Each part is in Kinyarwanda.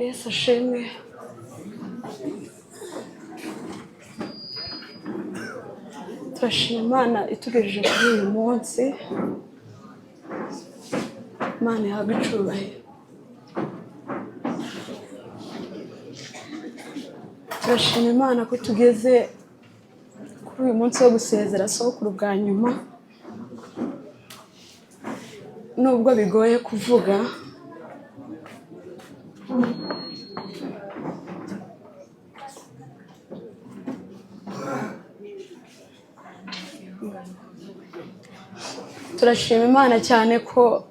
Yesu ashimwe. Turashima Imana itugejeje kuri uyu munsi. Imana ihabwe icyubahiro. Turashima Imana ko tugeze kuri uyu munsi wo gusezera Sekuru bwa nyuma. Nubwo bigoye kuvuga, turashima Imana cyane ko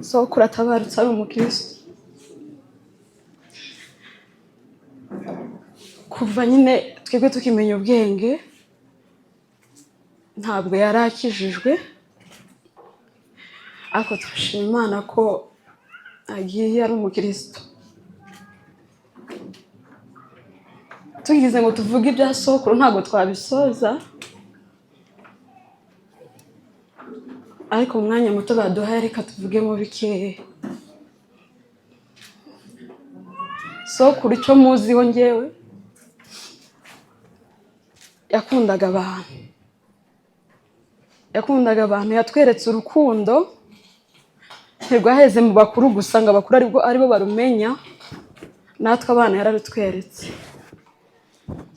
Sekuru atabarutse ari umukristo. Kuva nyine twebwe tukimenya ubwenge ntabwo yari akijijwe, ariko turashima Imana ko agiye ari umukristo. Tugize ngo tuvuge ibya Sekuru ntabwo twabisoza, ariko mu mwanya muto baduhaye reka tuvugemo bikeya. Sekuru icyo muziho njyewe, yakundaga abantu, yatweretse urukundo. Ntirwaheze mu bakuru gusa ngo abakuru aribo barumenya, natwe abana yararutweretse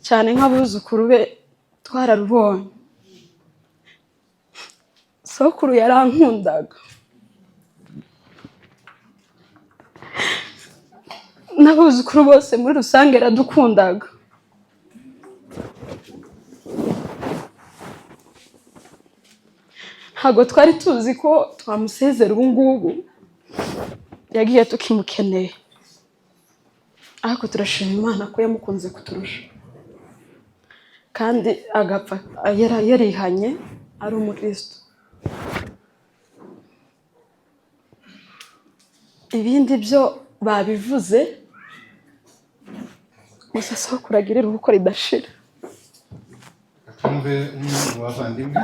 cyane. Nk'abuzukuru be twararubonye. Sekuru yarankundaga, n'abuzukuru bose muri rusange yaradukundaga. Ntabwo twari tuzi ko twamusezera ubu ngubu, yagiye tukimukeneye, ariko turashima Imana ko yamukunze kuturusha kandi agapfa yarihanye ari umukristo. Ibindi byo babivuze, gusa Sekuru agirira uruko ridashira. Twumve umwe mu bavandimwe.